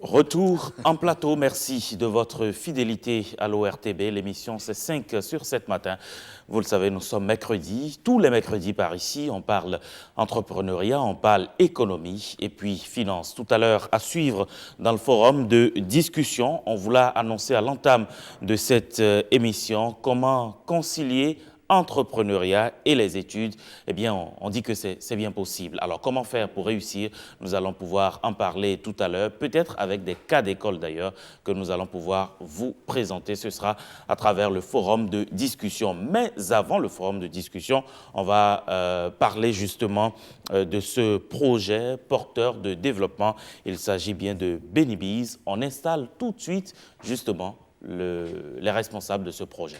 Retour en plateau, merci de votre fidélité à l'ORTB. L'émission c'est 5 sur 7 matin. Vous le savez, nous sommes mercredi. Tous les mercredis par ici, on parle entrepreneuriat, on parle économie et puis finance. Tout à l'heure, à suivre dans le forum de discussion, on vous l'a annoncé à l'entame de cette émission, comment concilier entrepreneuriat et les études, eh bien, on dit que c'est bien possible. Alors, comment faire pour réussir? Nous allons pouvoir en parler tout à l'heure, peut-être avec des cas d'école d'ailleurs, que nous allons pouvoir vous présenter. Ce sera à travers le forum de discussion. Mais avant le forum de discussion, on va parler justement de ce projet porteur de développement. Il s'agit bien de Benibiz. On installe tout de suite, justement, les responsables de ce projet.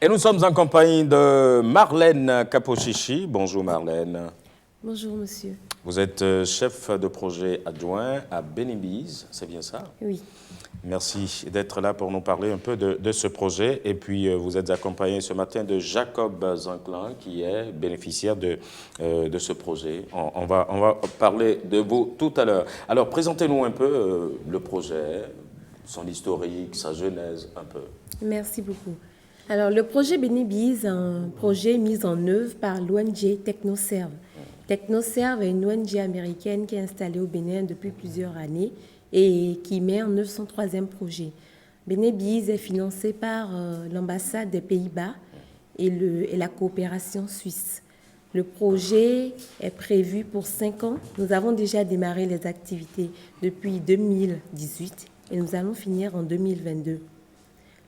Et nous sommes en compagnie de Marlène Capochichi. Bonjour Marlène. Bonjour monsieur. Vous êtes chef de projet adjoint à Benibiz, c'est bien ça? Oui. Merci d'être là pour nous parler un peu de ce projet. Et puis vous êtes accompagné ce matin de Jacob Zanclan qui est bénéficiaire de ce projet. On va parler de vous tout à l'heure. Alors présentez-nous un peu le projet, son historique, sa genèse un peu. Merci beaucoup. Alors, le projet Benibiz est un projet mis en œuvre par l'ONG TechnoServe. TechnoServe est une ONG américaine qui est installée au Bénin depuis plusieurs années et qui met en œuvre son troisième projet. Benibiz est financé par l'ambassade des Pays-Bas et la coopération suisse. Le projet est prévu pour 5 ans. Nous avons déjà démarré les activités depuis 2018 et nous allons finir en 2022.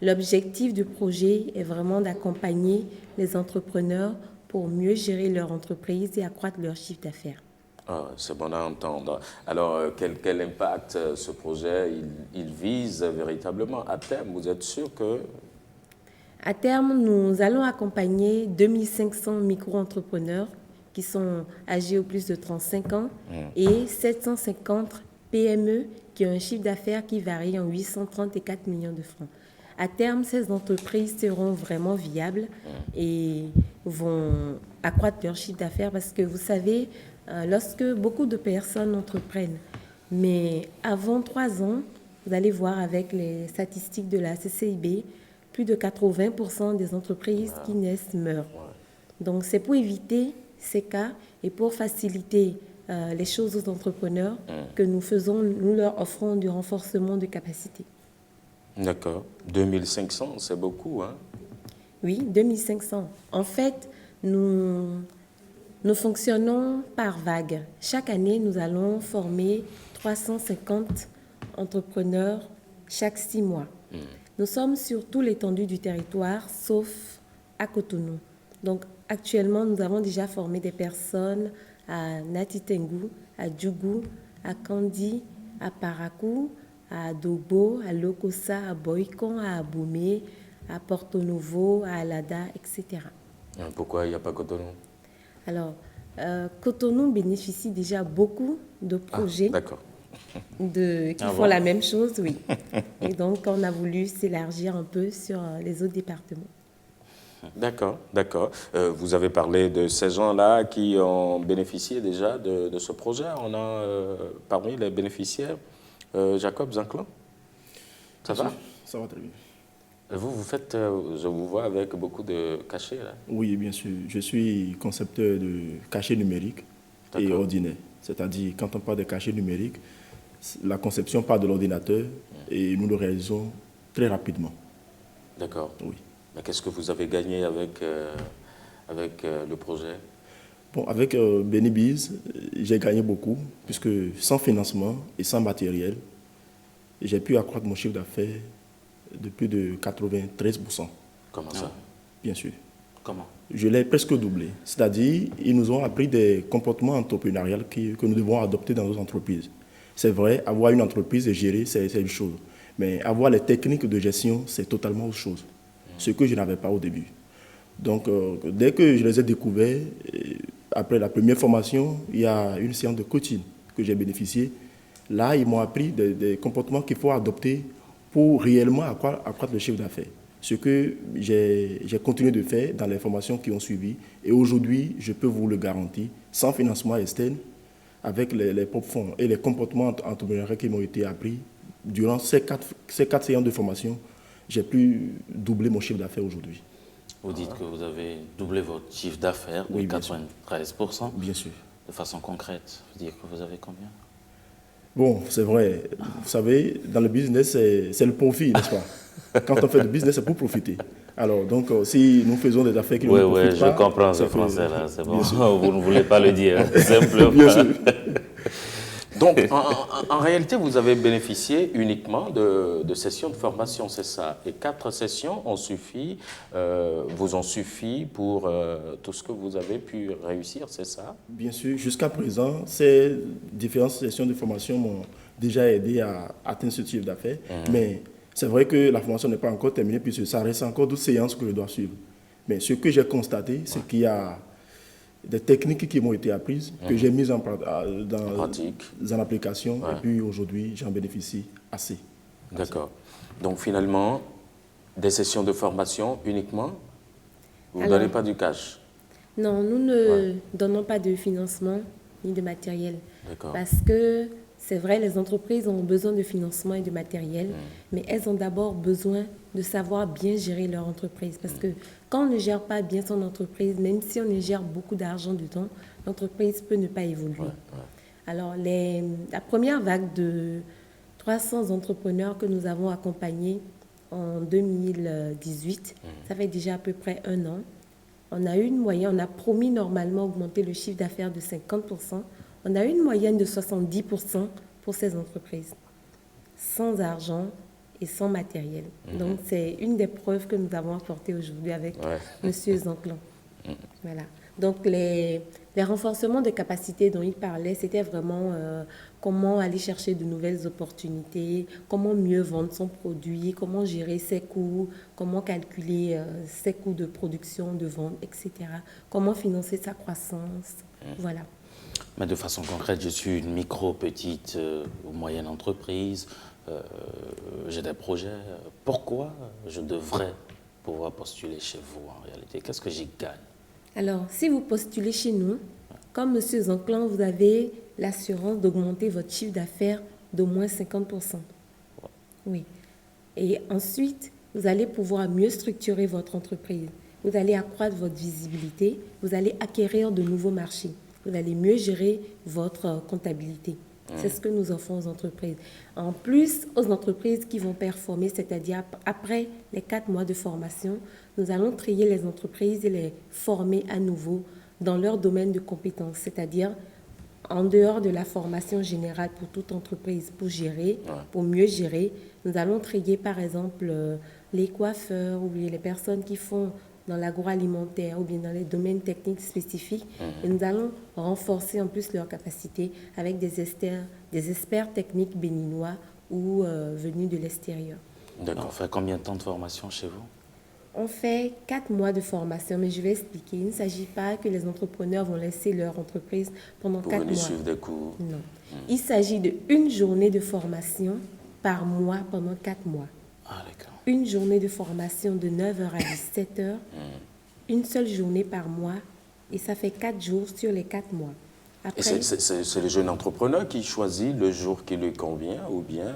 L'objectif du projet est vraiment d'accompagner les entrepreneurs pour mieux gérer leur entreprise et accroître leur chiffre d'affaires. Ah, c'est bon à entendre. Alors, quel impact ce projet il vise véritablement à terme? Vous êtes sûr que... À terme, nous allons accompagner 2500 micro-entrepreneurs qui sont âgés au plus de 35 ans et 750 PME qui ont un chiffre d'affaires qui varie en 830 et 4 millions de francs. À terme, ces entreprises seront vraiment viables et vont accroître leur chiffre d'affaires parce que vous savez, lorsque beaucoup de personnes entreprennent, mais avant 3 ans, vous allez voir avec les statistiques de la CCIB, plus de 80% des entreprises qui naissent meurent. Donc c'est pour éviter ces cas et pour faciliter les choses aux entrepreneurs que nous leur offrons du renforcement de capacité. D'accord. 2500, c'est beaucoup, hein? Oui, 2500. En fait, nous fonctionnons par vague. Chaque année, nous allons former 350 entrepreneurs chaque 6 mois. Nous sommes sur toute l'étendue du territoire, sauf à Cotonou. Donc, actuellement, nous avons déjà formé des personnes à Natitengu, à Djougou, à Kandi, à Parakou, à Dobo, à Lokossa, à Boikon, à Aboumé, à Porto Novo, à Alada, etc. Pourquoi il n'y a pas Cotonou? Alors, Cotonou bénéficie déjà beaucoup de projets qui font la même chose, oui. Et donc, on a voulu s'élargir un peu sur les autres départements. D'accord, d'accord. Vous avez parlé de ces gens-là qui ont bénéficié déjà de ce projet. On a parmi les bénéficiaires Jacob Zanclan. Ça va? Ça va très bien. Vous faites, je vous vois avec beaucoup de cachets là. Oui, bien sûr. Je suis concepteur de cachets numériques et ordinaires. C'est-à-dire, quand on parle de cachets numériques, la conception part de l'ordinateur et nous le réalisons très rapidement. D'accord. Oui. Mais qu'est-ce que vous avez gagné avec le projet? Bon, avec Benibiz, j'ai gagné beaucoup, puisque sans financement et sans matériel, j'ai pu accroître mon chiffre d'affaires de plus de 93%. Comment ça? Bien sûr. Comment? Je l'ai presque doublé. C'est-à-dire, ils nous ont appris des comportements entrepreneuriaux que nous devons adopter dans nos entreprises. C'est vrai, avoir une entreprise et gérer, c'est une chose. Mais avoir les techniques de gestion, c'est totalement autre chose. Ce que je n'avais pas au début. Donc, dès que je les ai découverts, après la première formation, il y a une séance de coaching que j'ai bénéficié. Là, ils m'ont appris des comportements qu'il faut adopter pour réellement accroître le chiffre d'affaires. Ce que j'ai continué de faire dans les formations qui ont suivi. Et aujourd'hui, je peux vous le garantir, sans financement externe, avec les propres fonds et les comportements entrepreneuriaux qui m'ont été appris, durant ces quatre séances de formation, j'ai pu doubler mon chiffre d'affaires aujourd'hui. Vous dites que vous avez doublé votre chiffre d'affaires de Oui, bien 93%. Bien sûr. De façon concrète, vous dire que vous avez combien? Bon, c'est vrai. Vous savez, dans le business, c'est le profit, n'est-ce pas? Quand on fait du business, c'est pour profiter. Alors, donc, si nous faisons des affaires qui ne nous profitent pas... Oui, je comprends ce français-là, c'est bon. Vous ne voulez pas le dire, simplement. Bien sûr. Donc, en réalité, vous avez bénéficié uniquement de sessions de formation, c'est ça. Et 4 sessions vous ont suffi pour tout ce que vous avez pu réussir, c'est ça? Bien sûr. Jusqu'à présent, ces différentes sessions de formation m'ont déjà aidé à atteindre ce chiffre d'affaires. Mais c'est vrai que la formation n'est pas encore terminée, puisque ça reste encore 12 séances que je dois suivre. Mais ce que j'ai constaté, c'est qu'il y a des techniques qui m'ont été apprises, que j'ai mises en application, et puis aujourd'hui, j'en bénéficie assez. D'accord. Donc finalement, des sessions de formation uniquement, vous ne donnez pas du cash? Non, nous ne donnons pas de financement ni de matériel. Parce que c'est vrai, les entreprises ont besoin de financement et de matériel, mais elles ont d'abord besoin de savoir bien gérer leur entreprise. Parce que quand on ne gère pas bien son entreprise, même si on y gère beaucoup d'argent dedans, l'entreprise peut ne pas évoluer. Alors, la première vague de 300 entrepreneurs que nous avons accompagnés en 2018, ça fait déjà à peu près 1 an. On a eu une moyenne, on a promis normalement augmenter le chiffre d'affaires de 50%. On a eu une moyenne de 70% pour ces entreprises, sans argent et sans matériel. Donc, c'est une des preuves que nous avons apportées aujourd'hui avec M. Zanclan. Voilà. Donc, les renforcements de capacités dont il parlait, c'était vraiment comment aller chercher de nouvelles opportunités, comment mieux vendre son produit, comment gérer ses coûts, comment calculer ses coûts de production, de vente, etc. Comment financer sa croissance. Voilà. Mais de façon concrète, je suis une micro, petite ou moyenne entreprise, j'ai des projets. Pourquoi je devrais pouvoir postuler chez vous en réalité? Qu'est-ce que j'y gagne? Alors, si vous postulez chez nous, comme M. Zanclan, vous avez l'assurance d'augmenter votre chiffre d'affaires d'au moins 50%. Oui. Et ensuite, vous allez pouvoir mieux structurer votre entreprise. Vous allez accroître votre visibilité, vous allez acquérir de nouveaux marchés. Vous allez mieux gérer votre comptabilité. C'est ce que nous offrons aux entreprises. En plus, aux entreprises qui vont performer, c'est-à-dire après les 4 mois de formation, nous allons trier les entreprises et les former à nouveau dans leur domaine de compétences, c'est-à-dire en dehors de la formation générale pour toute entreprise, pour gérer, pour mieux gérer. Nous allons trier par exemple les coiffeurs ou les personnes qui font dans l'agroalimentaire ou bien dans les domaines techniques spécifiques. Et nous allons renforcer en plus leurs capacités avec des experts techniques béninois ou venus de l'extérieur. D'accord. On fait combien de temps de formation chez vous? On fait 4 mois de formation, mais je vais expliquer. Il ne s'agit pas que les entrepreneurs vont laisser leur entreprise pendant 4 mois. Pour venir suivre des cours? Non. Il s'agit d'1 journée de formation par mois pendant 4 mois. Ah, d'accord. Une journée de formation de 9h à 17h, une seule journée par mois, et ça fait 4 jours sur les 4 mois. Après, et c'est le jeune entrepreneur qui choisit le jour qui lui convient ou bien...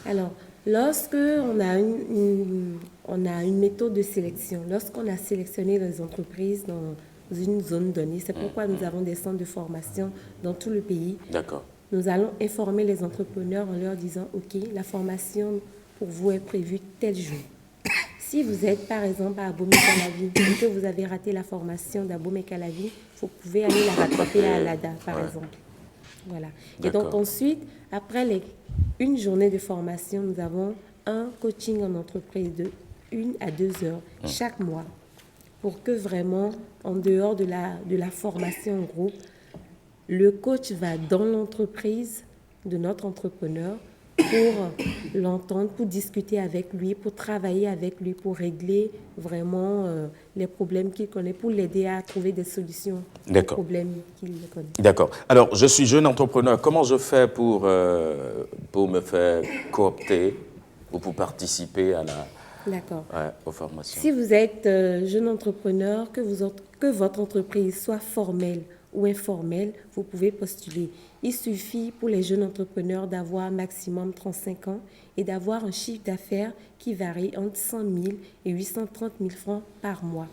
Alors, lorsque on a une méthode de sélection, lorsqu'on a sélectionné les entreprises dans une zone donnée, c'est pourquoi nous avons des centres de formation dans tout le pays. D'accord. Nous allons informer les entrepreneurs en leur disant « Ok, la formation pour vous est prévue tel jour ». Si vous êtes par exemple à Abomey-Calavi et que vous avez raté la formation d'Abomey-Calavi, vous pouvez aller la rattraper à Alada par exemple. Voilà. Et donc ensuite, après une journée de formation, nous avons un coaching en entreprise de 1 à 2 heures chaque mois pour que vraiment, en dehors de la formation en groupe, le coach va dans l'entreprise de notre entrepreneur pour l'entendre, pour discuter avec lui, pour travailler avec lui, pour régler vraiment les problèmes qu'il connaît, pour l'aider à trouver des solutions aux problèmes qu'il connaît. D'accord. Alors, je suis jeune entrepreneur. Comment je fais pour me faire coopter ou pour participer D'accord. ouais, aux formations. Si vous êtes jeune entrepreneur, que votre entreprise soit formelle ou informelle, vous pouvez postuler. Il suffit pour les jeunes entrepreneurs d'avoir maximum 35 ans et d'avoir un chiffre d'affaires qui varie entre 100 000 et 830 000 francs par mois.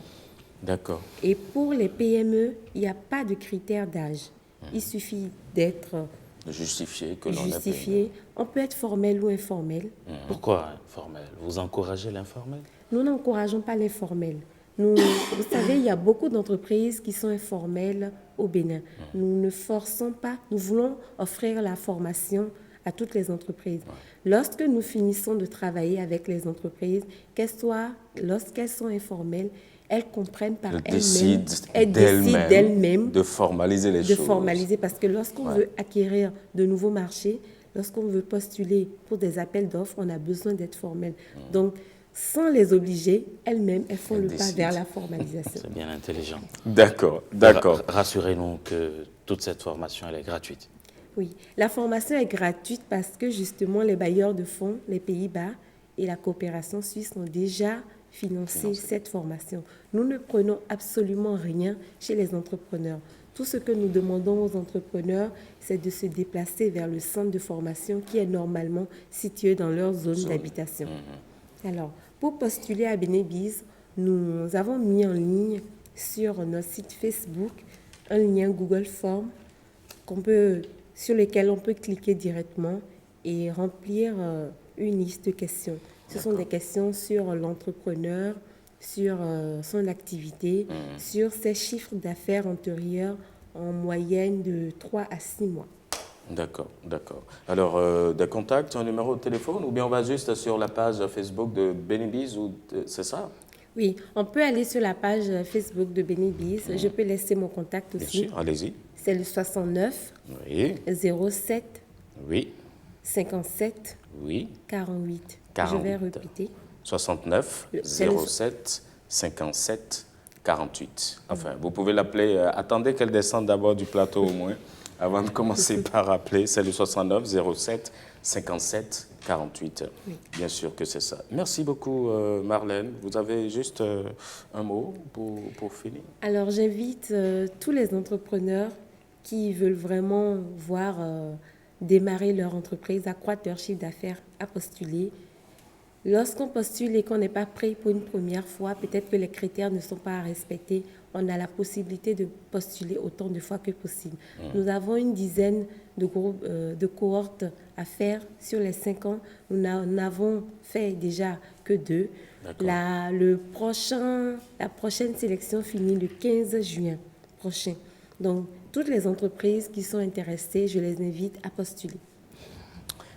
D'accord. Et pour les PME, il n'y a pas de critère d'âge. Il suffit d'être Justifier que l'on est justifié. On peut être formel ou informel. Pourquoi informel? Vous encouragez l'informel? Nous n'encourageons pas l'informel. Vous savez, il y a beaucoup d'entreprises qui sont informelles au Bénin. Nous ne forçons pas, nous voulons offrir la formation à toutes les entreprises. Lorsque nous finissons de travailler avec les entreprises, lorsqu'elles sont informelles, elles comprennent par elles décident d'elles-mêmes de formaliser les de choses. formaliser, parce que lorsqu'on veut acquérir de nouveaux marchés, lorsqu'on veut postuler pour des appels d'offres, on a besoin d'être formel. Donc, sans les obliger, elles-mêmes, elles font le pas décident. vers la formalisation. C'est bien intelligent. D'accord, d'accord. Rassurez-nous que toute cette formation, elle est gratuite. Oui, la formation est gratuite parce que justement, les bailleurs de fonds, les Pays-Bas et la coopération suisse ont déjà financé cette formation. Nous ne prenons absolument rien chez les entrepreneurs. Tout ce que nous demandons aux entrepreneurs, c'est de se déplacer vers le centre de formation qui est normalement situé dans leur zone d'habitation. Alors, pour postuler à Benebiz, nous avons mis en ligne sur notre site Facebook un lien Google Form sur lequel on peut cliquer directement et remplir une liste de questions. Ce sont des questions sur l'entrepreneur, sur son activité, sur ses chiffres d'affaires antérieurs en moyenne de 3 à 6 mois. D'accord, d'accord. Alors, des contacts, un numéro de téléphone ou bien on va juste sur la page Facebook de Benebiz c'est ça? Oui, on peut aller sur la page Facebook de Benebiz. Je peux laisser mon contact aussi. Bien sûr, allez-y. C'est le 69 Oui, 07 oui, 57 oui. 48. 48. Je vais répéter. 69 C'est le- 07 57 48. Enfin, vous pouvez l'appeler. Attendez qu'elle descende d'abord du plateau au moins, avant de commencer par appeler. C'est le 69 07 57 48. Bien sûr que c'est ça. Merci beaucoup, Marlène. Vous avez juste un mot pour finir? Alors, j'invite tous les entrepreneurs qui veulent vraiment voir démarrer leur entreprise, accroître leur chiffre d'affaires, à postuler. Lorsqu'on postule et qu'on n'est pas prêt pour une première fois, peut-être que les critères ne sont pas respectés, on a la possibilité de postuler autant de fois que possible. Nous avons une dizaine de groupes, de cohortes à faire sur les 5 ans. Nous n'avons fait déjà que 2. La prochaine sélection finit le 15 juin prochain. Donc, toutes les entreprises qui sont intéressées, je les invite à postuler.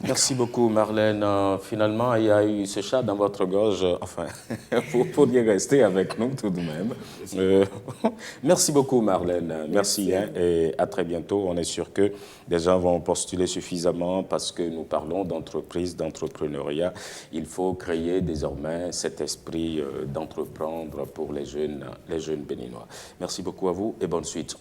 Merci beaucoup, Marlène. Finalement, il y a eu ce chat dans votre gorge. Enfin, vous pourriez rester avec nous tout de même. Merci beaucoup, Marlène. Merci hein, et à très bientôt. On est sûr que des gens vont postuler suffisamment parce que nous parlons d'entreprise, d'entrepreneuriat. Il faut créer désormais cet esprit d'entreprendre pour les jeunes béninois. Merci beaucoup à vous et bonne suite.